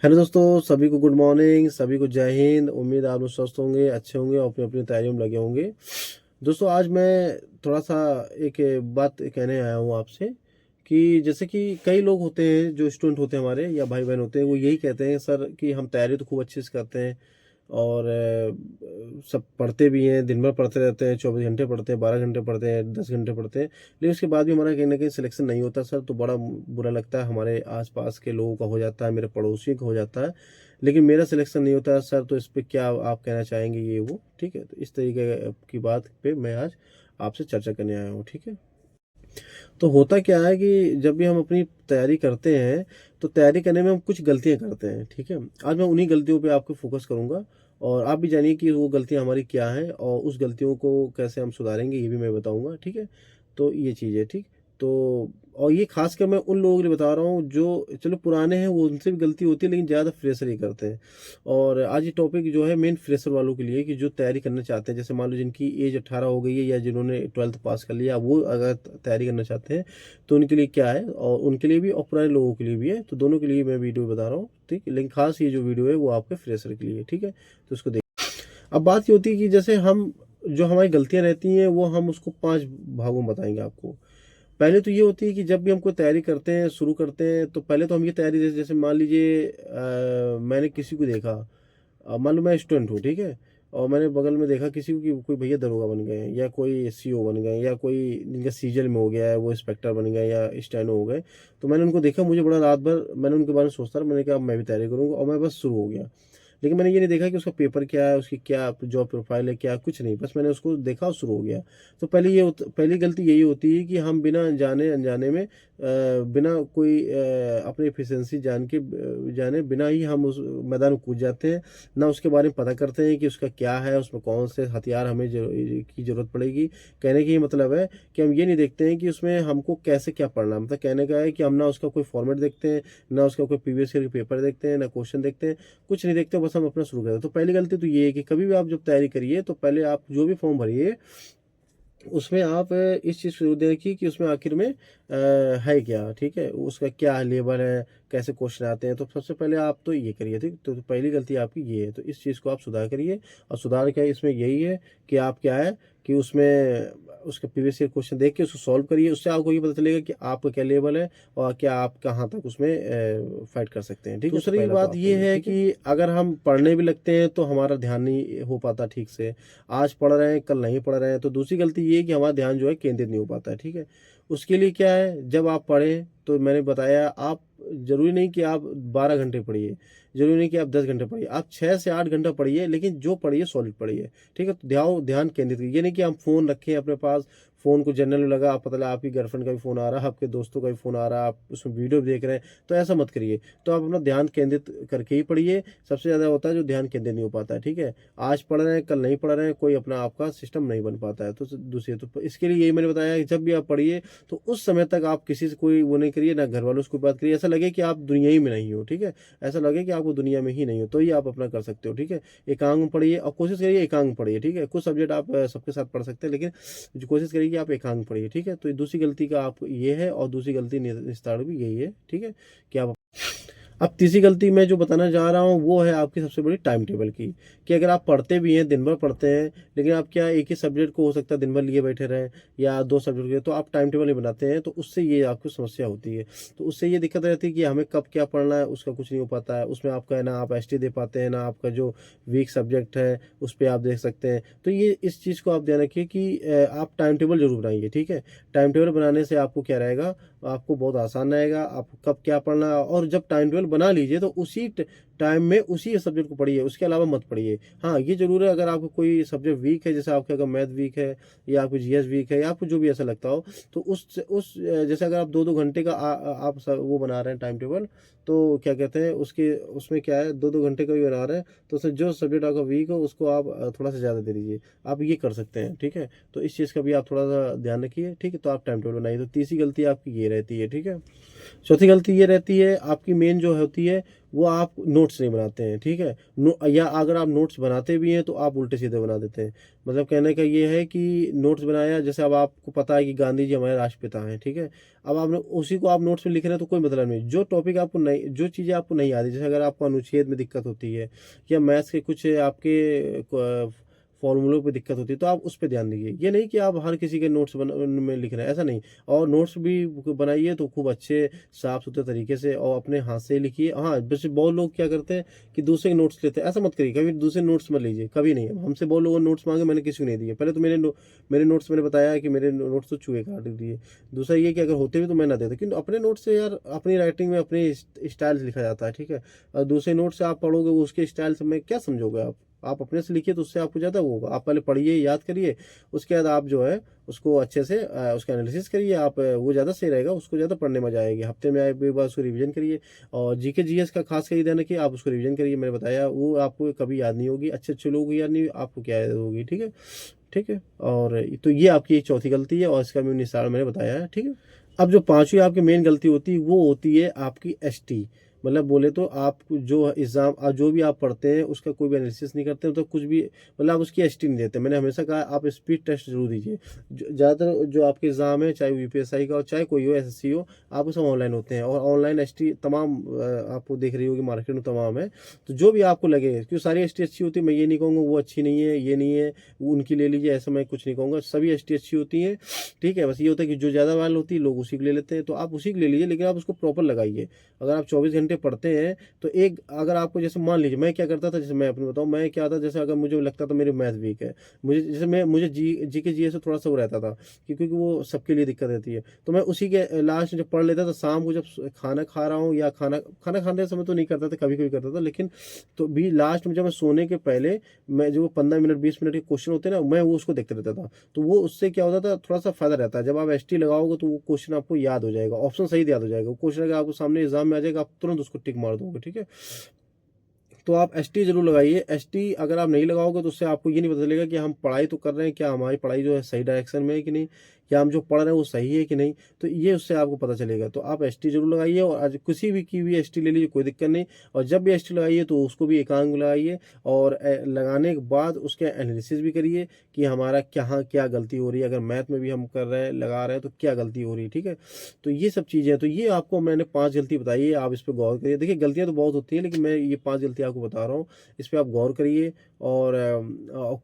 Hello दोस्तों, सभी को गुड मॉर्निंग, सभी को जय हिंद। उम्मीद है आप लोग स्वस्थ होंगे, अच्छे होंगे और अपनी अपनी तैयारियों में लगे होंगे। दोस्तों, आज मैं थोड़ा सा एक बात कहने आया हूँ आपसे कि जैसे कि कई लोग होते हैं जो स्टूडेंट होते हैं हमारे या भाई बहन होते हैं, वो यही कहते हैं सर कि हम तैयारी तो खूब अच्छे से करते हैं और सब पढ़ते भी हैं, दिन भर पढ़ते रहते हैं, 24 घंटे पढ़ते हैं, 12 घंटे पढ़ते हैं, 10 घंटे पढ़ते हैं, लेकिन उसके बाद भी हमारा कहीं ना कहीं सिलेक्शन नहीं होता सर। तो बड़ा बुरा लगता है, हमारे आसपास के लोगों का हो जाता है, मेरे पड़ोसियों का हो जाता है, लेकिन मेरा सिलेक्शन नहीं होता है सर। तो इस पर क्या आप कहना चाहेंगे, ये वो ठीक है। तो इस तरीके की बात पे मैं आज आपसे चर्चा करने आया हूँ, ठीक है। तो होता क्या है कि जब भी हम अपनी तैयारी करते हैं तो तैयारी करने में हम कुछ गलतियां करते हैं, ठीक है। आज मैं उन्हीं गलतियों पे आपको फोकस करूंगा और आप भी जानिए कि वो गलतियां हमारी क्या हैं और उस गलतियों को कैसे हम सुधारेंगे, ये भी मैं बताऊंगा, ठीक है। तो ये चीज़ है, ठीक। तो और ये खासकर मैं उन लोगों के लिए बता रहा हूँ जो चलो पुराने हैं, वो उनसे भी गलती होती है, लेकिन ज़्यादा फ्रेशर ही करते हैं। और आज ये टॉपिक जो है मेन फ्रेशर वालों के लिए, कि जो तैयारी करना चाहते हैं, जैसे मान लो जिनकी एज 18 हो गई है या जिन्होंने 12th पास कर लिया, वो अगर तैयारी करना चाहते हैं तो उनके लिए क्या है, और उनके लिए भी और पुराने लोगों के लिए भी है। तो दोनों के लिए मैं वीडियो बता रहा हूँ, ठीक। लेकिन खास ये जो वीडियो है वो आपके फ्रेशर के लिए, ठीक है। तो उसको देख। अब बात ये होती है कि जैसे हम जो हमारी गलतियां रहती हैं वो हम उसको 5 भागों में बताएंगे आपको। पहले तो ये होती है कि जब भी हम कोई तैयारी करते हैं, शुरू करते हैं, तो पहले तो हम ये तैयारी जैसे जैसे मान लीजिए मैंने किसी को देखा, मान लो मैं स्टूडेंट हूँ, ठीक है। और मैंने बगल में देखा किसी को कि कोई भैया दरोगा बन गए हैं या कोई सीओ बन गए या कोई जिनका सीजल में हो गया है वो इंस्पेक्टर बन गए या स्टेनो हो गए। तो मैंने उनको देखा, मुझे बड़ा रात भर मैंने उनके बारे में सोचता रहा। मैंने कहा अब मैं भी तैयारी करूँगा और मैं बस शुरू हो गया। लेकिन मैंने ये नहीं देखा कि उसका पेपर क्या है, उसकी क्या जॉब प्रोफाइल है, क्या कुछ नहीं, बस मैंने उसको देखा और शुरू हो गया। तो पहली गलती यही होती है कि हम बिना जाने अनजाने में बिना कोई अपनी एफिशिएंसी जाने बिना ही हम उस मैदान में कूद जाते हैं। ना उसके बारे में पता करते हैं कि उसका क्या है, उसमें कौन से हथियार हमें की ज़रूरत पड़ेगी। कहने की ये मतलब है कि हम ये नहीं देखते हैं कि उसमें हमको कैसे क्या पढ़ना है। मतलब कहने का है कि हम ना उसका कोई फॉर्मेट देखते हैं, ना उसका कोई प्रीवियस ईयर के पेपर देखते हैं, ना क्वेश्चन देखते हैं, कुछ नहीं देखते, बस हम अपना शुरू करते हैं। तो पहली गलती तो ये है कि कभी भी आप जब तैयारी करिए तो पहले आप जो भी फॉर्म भरिए उसमें आप इस चीज़ को देखिए कि उसमें आखिर में है क्या, ठीक है। उसका क्या लेवल है, कैसे क्वेश्चन आते हैं। तो सबसे पहले आप तो ये करिए, ठीक। तो पहली गलती आपकी ये है, तो इस चीज़ को आप सुधार करिए। और सुधार क्या है इसमें, यही है कि आप क्या है कि उसमें उसका प्रीवियस ईयर क्वेश्चन देख के उसको सॉल्व करिए। उससे आपको ये पता चलेगा कि आपका क्या लेवल है और क्या आप कहाँ तक उसमें फाइट कर सकते हैं, ठीक है। दूसरी बात ये है कि अगर हम पढ़ने भी लगते हैं तो हमारा ध्यान नहीं हो पाता ठीक से। आज पढ़ रहे हैं, कल नहीं पढ़ रहे हैं, तो दूसरी गलती ये है कि हमारा ध्यान जो है केंद्रित नहीं हो पाता है, ठीक है। उसके लिए क्या है, जब आप पढ़ें तो मैंने बताया, आप जरूरी नहीं कि आप 12 घंटे पढ़िए, जरूरी नहीं कि आप 10 घंटे पढ़िए, आप 6 से 8 घंटा पढ़िए, लेकिन जो पढ़िए सॉलिड पढ़िए, ठीक है। तो ध्यान ध्यान केंद्रित करिए। ये नहीं कि हम फोन रखें अपने पास, फोन को जनरल में लगा, आप पता लगा आपकी गर्लफ्रेंड का भी फोन आ रहा है, आपके दोस्तों का भी फोन आ रहा है, आप उसमें वीडियो भी देख रहे हैं, तो ऐसा मत करिए। तो आप अपना ध्यान केंद्रित करके ही पढ़िए। सबसे ज़्यादा होता है जो ध्यान केंद्रित नहीं हो पाता है, ठीक है। आज पढ़ रहे हैं, कल नहीं पढ़ रहे हैं, कोई अपना आपका सिस्टम नहीं बन पाता है। तो दूसरी, तो इसके लिए यही मैंने बताया कि जब भी आप पढ़िए तो उस समय तक आप किसी से कोई वो नहीं करिए, ना घर वालों से कोई बात करिए, ऐसा लगे कि आप दुनिया ही में नहीं हो, ठीक है। ऐसा लगे कि आपको दुनिया में ही नहीं हो, तो ही आप अपना कर सकते हो, ठीक है। एकांक में पढ़िए और कोशिश करिए एकांक में पढ़िए, ठीक है। कुछ सब्जेक्ट आप सबके साथ पढ़ सकते हैं, लेकिन जो कोशिश करिए कि आप एकांक में पढ़िए, ठीक है। तो दूसरी गलती का आप ये है, और दूसरी गलती निस्तार भी यही है, ठीक है, कि आप। अब तीसरी गलती मैं जो बताना चाह रहा हूँ वो है आपकी सबसे बड़ी टाइम टेबल की, कि अगर आप पढ़ते भी हैं, दिन भर पढ़ते हैं, लेकिन आप क्या एक ही सब्जेक्ट को हो सकता है दिन भर लिए बैठे रहें या दो सब्जेक्ट के, तो आप टाइम टेबल नहीं बनाते हैं, तो उससे ये आपको समस्या होती है। तो उससे ये दिक्कत रहती है कि हमें कब क्या पढ़ना है उसका कुछ नहीं हो पाता है। उसमें आपका है ना आप एस टी दे पाते हैं, ना आपका जो वीक सब्जेक्ट है उस पर आप देख सकते हैं। तो ये इस चीज़ को आप ध्यान रखिए कि आप टाइम टेबल जरूर बनाइए, ठीक है। टाइम टेबल बनाने से आपको क्या रहेगा, आपको बहुत आसान रहेगा, आपको कब क्या पढ़ना है। और जब टाइम टेबल बना लीजिए तो उसी टाइम में उसी सब्जेक्ट को पढ़िए, उसके अलावा मत पढ़िए। हाँ, ये जरूर है, अगर आपको कोई सब्जेक्ट वीक है, जैसे आपका अगर मैथ वीक है या आपको जीएस वीक है या आपको जो भी ऐसा लगता हो, तो उस जैसे अगर आप 2-2 घंटे का आप वो बना रहे हैं टाइम टेबल, तो क्या कहते हैं उसके उसमें क्या है, 2-2 घंटे का भी बना रहे हैं, तो उसमें जो सब्जेक्ट आपका वीक हो उसको आप थोड़ा सा ज़्यादा दे दीजिए। आप ये कर सकते हैं, ठीक है। तो इस चीज़ का भी आप थोड़ा सा ध्यान रखिए, ठीक है। तो आप टाइम टेबल बनाइए। तो तीसरी गलती आपकी ये रहती है, ठीक है। चौथी गलती ये रहती है आपकी मेन जो होती है वो आप नोट्स नहीं बनाते हैं, ठीक है। या अगर आप नोट्स बनाते भी हैं तो आप उल्टे सीधे बना देते हैं। मतलब कहने का ये है कि नोट्स बनाया, जैसे अब आपको पता है कि गांधी जी हमारे राष्ट्रपिता हैं, ठीक है। अब आपने उसी को आप नोट्स में लिख रहे हैं तो कोई मतलब नहीं। जो टॉपिक आपको नहीं, जो चीज़ें आपको नहीं आती, जैसे अगर आपको अनुच्छेद में दिक्कत होती है या मैथ्स के कुछ आपके फॉर्मूलों पे दिक्कत होती है, तो आप उस पे ध्यान दीजिए। ये नहीं कि आप हर किसी के नोट्स में लिख रहे हैं, ऐसा नहीं। और नोट्स भी बनाइए तो खूब अच्छे साफ सुथरे तरीके से और अपने हाथ से लिखिए। हाँ, वैसे बहुत लोग क्या करते हैं कि दूसरे के नोट्स लेते हैं, ऐसा मत करिए, कभी दूसरे नोट्स मत लीजिए, कभी नहीं। हमसे बहुत लोगों ने नोट्स मांगे, मैंने किसी को नहीं दिए। पहले तो मेरे नोट्स मैंने बताया है कि मेरे नोट्स तो चूहे काट दिए। दूसरा ये कि अगर होते भी तो मैं ना देता, क्योंकि अपने नोट्स से यार अपनी राइटिंग में अपने स्टाइल से लिखा जाता है, ठीक है। और दूसरे नोट्स से आप पढ़ोगे उसके स्टाइल से मैं क्या समझोगे आप अपने से लिखिए तो उससे आपको ज़्यादा वो होगा। आप पहले पढ़िए, याद करिए, उसके बाद आप जो है उसको अच्छे से उसका एनालिसिस करिए। आप वो ज़्यादा सही रहेगा, उसको ज़्यादा पढ़ने में मजा आएगी। हफ्ते में एक बार उसको रिवीजन करिए। और जीके जीएस का खास कर ध्यान रखिए, आप उसको रिवीजन करिए। मैंने बताया वो आपको कभी याद नहीं होगी, अच्छे अच्छे लोगों को याद नहीं, आपको क्या याद होगी, ठीक है। ठीक है। और तो ये आपकी चौथी गलती है और इसका भी निशान मैंने बताया है, ठीक है। अब जो पांचवी आपकी मेन गलती होती है वो होती है आपकी एसटी। मतलब बोले तो आप जो एग्जाम जो भी आप पढ़ते हैं उसका कोई भी एनालिसिस नहीं करते, तो कुछ भी मतलब आप उसकी एसटी नहीं देते। मैंने हमेशा कहा आप स्पीड टेस्ट जरूर दीजिए। ज़्यादातर जो आपके एग्जाम है, चाहे वो यूपीएसआई का हो चाहे कोई हो, एसएससी हो, आपको सब ऑनलाइन होते हैं। और ऑनलाइन एसटी तमाम आपको देख रही होगी मार्केट में तमाम है। तो जो भी आपको लगे, क्योंकि सारी एसटी अच्छी होती है, मैं ये नहीं कहूँगा वो अच्छी नहीं है, ये नहीं है उनकी ले लीजिए, ऐसा मैं कुछ नहीं कहूँगा। सभी एसटी अच्छी होती है, ठीक है। बस ये होता है कि जो ज़्यादा वायरल होती है लोग उसी को ले लेते हैं, तो आप उसी को ले लीजिए, लेकिन आप उसको प्रॉपर लगाइए। अगर आप 24 घंटे पढ़ते हैं तो एक, अगर आपको जैसे मान लीजिए मैं क्या करता था, जैसे मैं अपने बताऊँ, मैं क्या था, जैसे अगर मुझे लगता था मेरी मैथ वीक है, मुझे जी के जीए से थोड़ा सा वो रहता था क्योंकि वो सबके लिए दिक्कत रहती है, तो मैं उसी के लास्ट जब पढ़ लेता था, शाम को जब खाना खा रहा हूँ या खाना खाना खाने समय तो नहीं करता था, कभी कभी करता था, लेकिन तो भी लास्ट में जब मैं सोने के पहले मैं जो 15 मिनट 20 मिनट के क्वेश्चन होते हैं ना, मैं वो उसको देखते रहता था। तो वो उससे क्या होता था, थोड़ा सा फायदा रहता है। जब आप एसटी लगाओगे तो वो क्वेश्चन आपको याद हो जाएगा, ऑप्शन सही याद हो जाएगा। वो क्वेश्चन अगर आपको सामने एग्जाम में आ जाएगा, आप तुरंत उसको टिक मार दोगे, ठीक है। तो आप एसटी जरूर लगाइए। एसटी अगर आप नहीं लगाओगे तो उससे आपको ये नहीं पता चलेगा कि हम पढ़ाई तो कर रहे हैं, क्या हमारी पढ़ाई जो है सही डायरेक्शन में है कि नहीं, क्या हम जो पढ़ रहे हैं वो सही है कि नहीं। तो ये उससे आपको पता चलेगा। तो आप एसटी जरूर लगाइए। और आज किसी भी की भी एसटी ले लीजिए, कोई दिक्कत नहीं। और जब भी एसटी लगाइए तो उसको भी एकांक में लगाइए। और लगाने के बाद उसके एनालिसिस भी करिए कि हमारा क्या क्या गलती हो रही है। अगर मैथ में भी हम कर रहे हैं, लगा रहे हैं, तो क्या गलती हो रही है, ठीक है। तो ये सब चीज़ें हैं। तो ये आपको मैंने 5 गलती बताई है, आप इस पर गौर करिए। देखिए गलतियाँ तो बहुत होती हैं, लेकिन मैं ये 5 गलती आपको बता रहा हूँ, इस पर आप गौर करिए। और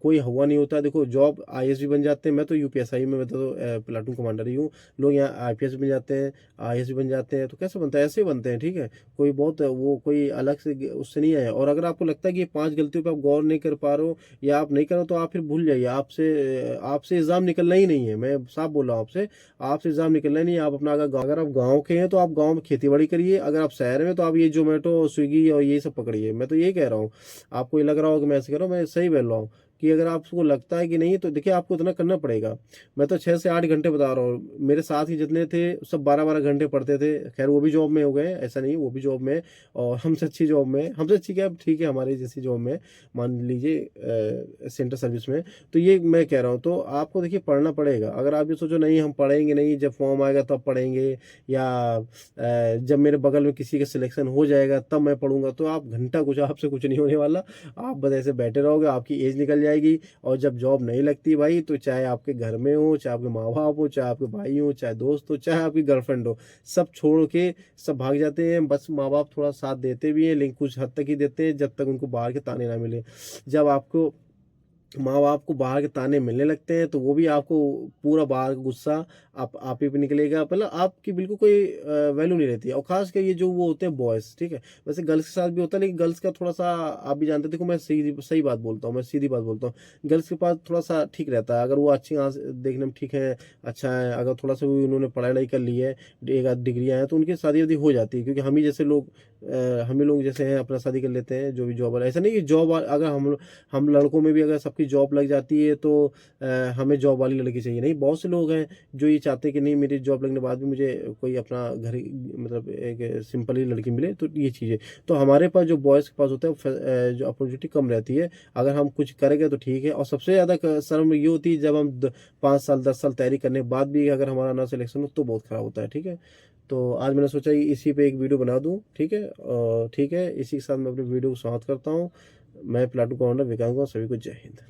कोई हुआ नहीं होता। देखो जॉब आईएएस भी बन जाते हैं, मैं तो यूपीएसआई में, मैं तो प्लाटून कमांडर ही हूँ। लोग यहाँ आईपीएस भी बन जाते हैं, आईएएस भी बन जाते हैं। तो कैसे बनता है, ऐसे ही बनते हैं, ठीक है। कोई बहुत वो कोई अलग से उससे नहीं आया। और अगर आपको लगता है कि ये 5 गलतियों पर आप गौर नहीं कर पा रहे हो या आप नहीं कर रहे हो, तो आप फिर भूल जाइए। आपसे आपसे एग्जाम निकलना ही नहीं है, मैं साफ बोल रहा हूँ आपसे। आपसे एग्जाम निकलना ही नहीं है। आप अपना अगर आप गाँव के हैं तो आप गाँव में खेती बाड़ी करिए। अगर आप शहर में तो आप ये जोमेटो स्विगी और ये सब पकड़िए। मैं तो यही कह रहा हूँ। आपको ये लग रहा हो कि मैं ऐसे कह रहा हूँ, मैं सही बोल रहा हूँ। कि अगर आपको लगता है कि नहीं, तो देखिए आपको इतना करना पड़ेगा। मैं तो 6 से 8 घंटे बता रहा हूँ। मेरे साथ ही जितने थे सब 12-12 घंटे पढ़ते थे। खैर वो भी जॉब में हो गए, ऐसा नहीं, वो भी जॉब में। और हमसे अच्छी जॉब में, हमसे अच्छी क्या, ठीक है, हमारे जैसी जॉब में, मान लीजिए सेंटर सर्विस में। तो ये मैं कह रहा हूँ, तो आपको देखिए पढ़ना पड़ेगा। अगर आप ये सोचो नहीं हम पढ़ेंगे नहीं, जब फॉर्म आएगा तब पढ़ेंगे, या जब मेरे बगल में किसी का सिलेक्शन हो जाएगा तब मैं पढ़ूंगा, तो आप घंटा कुछ, आपसे कुछ नहीं होने वाला। आप बस ऐसे बैठे रहोगे, आपकी एज निकल जाएगी। और जब जॉब नहीं लगती भाई, तो चाहे आपके घर में हो, चाहे आपके माँ बाप हो, चाहे आपके भाई हो, चाहे दोस्त हो, चाहे आपकी गर्लफ्रेंड हो, सब छोड़ के सब भाग जाते हैं। बस माँ बाप थोड़ा साथ देते भी हैं, लेकिन कुछ हद तक ही देते हैं, जब तक उनको बाहर के ताने ना मिले। जब आपको माँ बाप को बाहर के ताने मिलने लगते हैं, तो वो भी आपको पूरा बाहर का गुस्सा आप ही पे निकलेगा। मतलब आपकी बिल्कुल कोई वैल्यू नहीं रहती है। और खास कर ये जो वो होते हैं बॉयज़, ठीक है। वैसे गर्ल्स के साथ भी होता है, लेकिन गर्ल्स का थोड़ा सा आप भी जानते हैं। देखो मैं सही सही बात बोलता हूँ, मैं सीधी बात बोलता हूँ। गर्ल्स के पास थोड़ा सा ठीक रहता है, अगर वो अच्छी यहाँ से देखने में ठीक है, अच्छा है, अगर थोड़ा सा भी उन्होंने पढ़ाई वढ़ाई कर ली है, एक आध डिग्रियाँ हैं, तो उनकी शादी वादी हो जाती है। क्योंकि हम ही जैसे लोग हम ही लोग जैसे हैं अपना शादी कर लेते हैं, जो भी जॉब वाला। ऐसा नहीं कि जॉब अगर हम लड़कों में भी अगर सब आपकी जॉब लग जाती है तो हमें जॉब वाली लड़की चाहिए। नहीं, बहुत से लोग हैं जो ये चाहते हैं कि नहीं, मेरी जॉब लगने के बाद भी मुझे कोई अपना घर मतलब एक सिंपल ही लड़की मिले। तो ये चीज़ें तो हमारे पास जो बॉयज़ के पास होता है जो अपॉर्चुनिटी कम रहती है। अगर हम कुछ करेंगे तो ठीक है। और सबसे ज़्यादा शर्म ये होती है जब हम 5 साल 10 साल तैयारी करने के बाद भी अगर हमारा ना सिलेक्शन हो तो बहुत ख़राब होता है। ठीक है, तो आज मैंने सोचा कि इसी पे एक वीडियो बना दूं। ठीक है, ठीक है, इसी के साथ मैं अपने वीडियो को समाप्त करता हूँ। मैं प्लाटू का ओनर विकास कुमार, सभी को जय हिंद।